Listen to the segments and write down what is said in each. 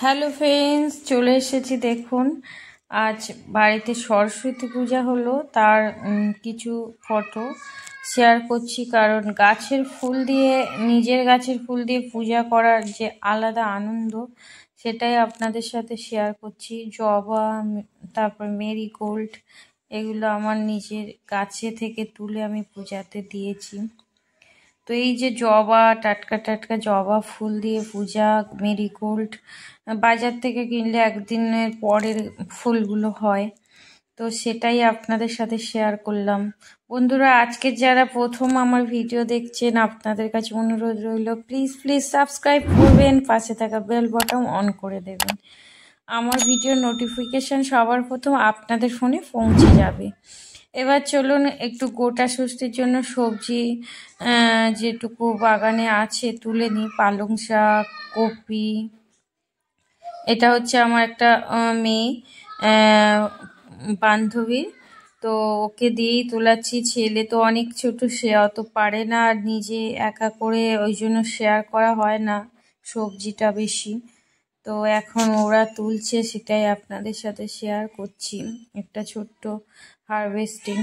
Hello friends, চলে এসেছি। দেখুন, আজ বাড়িতে সরস্বতী পূজা হলো, তার কিছু ফটো শেয়ার করছি। কারণ গাছের ফুল দিয়ে, নিজের গাছের ফুল দিয়ে পূজা করার যে আলাদা আনন্দ, সেটাই আপনাদের সাথে শেয়ার করছি। জবা, তারপর মেরিগোল্ড, এগুলো আমার নিজের গাছে থেকে তুলে আমি পূজাতে দিয়েছি। তো এই যে জবা, টাটকা টাটকা জবা ফুল দিয়ে পূজা, মেরিগোল্ড বাজার থেকে কিনলে একদিনের পরের ফুলগুলো হয়, তো সেটাই আপনাদের সাথে শেয়ার করলাম। বন্ধুরা, আজকে যারা প্রথম আমার ভিডিও দেখছেন, আপনাদের কাছে অনুরোধ রইল, প্লিজ প্লিজ সাবস্ক্রাইব করবেন, পাশে থাকা বেল বাটন অন করে দেবেন। আমার ভিডিও নোটিফিকেশান সবার প্রথম আপনাদের ফোনে পৌঁছে যাবে। এবার চলুন একটু গোটা ষষ্ঠীর জন্য সবজি যেটুকু বাগানে আছে তুলে নিই। পালং শাক, কপি, এটা হচ্ছে আমার একটা মেয়ে বান্ধবী, তো ওকে দিয়েই তোলাচ্ছি। ছেলে তো অনেক ছোট, সে অত পারে না, আর নিজে একা করে ওই জন্য শেয়ার করা হয় না সবজিটা বেশি। তো এখন ওরা তুলছে, সেটাই আপনাদের সাথে শেয়ার করছি। একটা ছোট্ট হারভেস্টিং,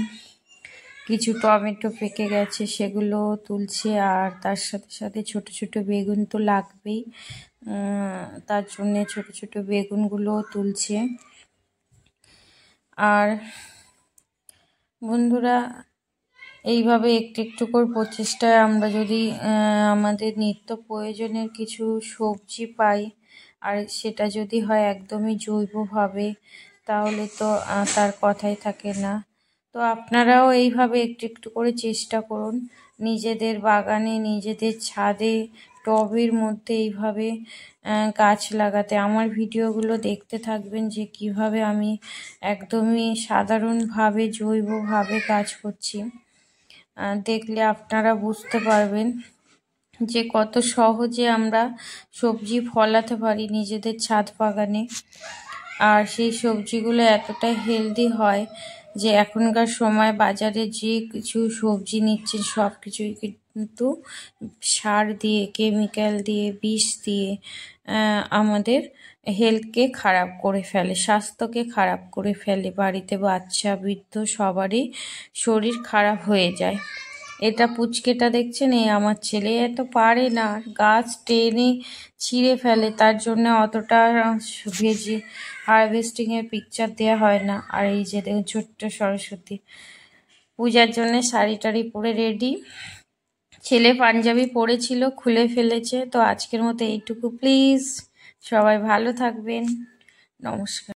কিছু টমেটো পেকে গেছে, সেগুলো তুলছে। আর তার সাথে সাথে ছোট ছোট বেগুন তো লাগবেই, তার জন্যে ছোট ছোট বেগুনগুলো তুলছে। আর বন্ধুরা, এইভাবে একটু একটু করে প্রচেষ্টায় আমরা যদি আমাদের নিত্য প্রয়োজনের কিছু সবজি পাই, আর সেটা যদি হয় একদমই জৈবভাবে, তাহলে তো তার কথাই থাকে না। তো আপনারাও এইভাবে একটু একটু করে চেষ্টা করুন নিজেদের বাগানে, নিজেদের ছাদে, টবের মধ্যে এইভাবে গাছ লাগাতে। আমার ভিডিওগুলো দেখতে থাকবেন যে কিভাবে আমি একদমই সাধারণভাবে জৈবভাবে কাজ করছি। দেখলে আপনারা বুঝতে পারবেন যে কত সহজে আমরা সবজি ফলাতে পারি নিজেদের ছাদ বাগানে। আর সেই সবজিগুলো এতটাই হেলদি হয় যে এখনকার সময় বাজারে যে কিছু সবজি নিচ্ছেন সব কিছুই কিন্তু সার দিয়ে, কেমিক্যাল দিয়ে, বিষ দিয়ে আমাদের হেলথকে খারাপ করে ফেলে, স্বাস্থ্যকে খারাপ করে ফেলে। বাড়িতে বাচ্চা, বৃদ্ধ সবারই শরীর খারাপ হয়ে যায়। এটা পুচকেটা দেখছেন, এই আমার ছেলে এত পারে না, গাছ টেনে ছিঁড়ে ফেলে, তার জন্য অতটা ভেজি হারভেস্টিংয়ের পিকচার দেওয়া হয় না। আর এই যে দেখুন, ছোট্ট সরস্বতী পূজার জন্য শাড়ি টাড়ি পরে রেডি। ছেলে পাঞ্জাবি পরেছিল, খুলে ফেলেছে। তো আজকের মতো এইটুকু। প্লিজ সবাই ভালো থাকবেন, নমস্কার।